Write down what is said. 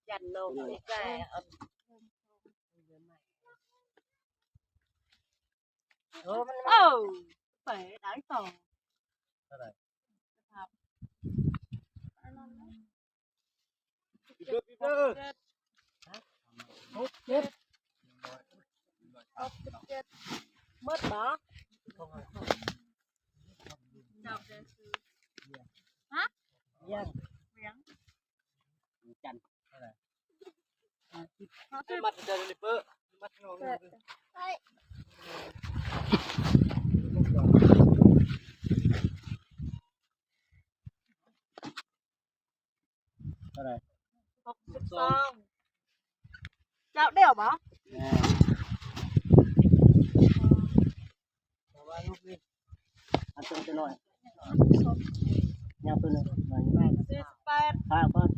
ยันโลกนี่แกโอ้เป๋ได้ต่ออะไรปีเตอร์มืดบ่จับได้คือฮะเลี้ยงจันอะไรมัดเดินลิเปอร์มัดงงอะไร62เจ้าเดี่ยวบ่ว่าลูกนี่อันตัวจะหน่อยยังตัวนึงหน่อย48 48ข้าวก่อน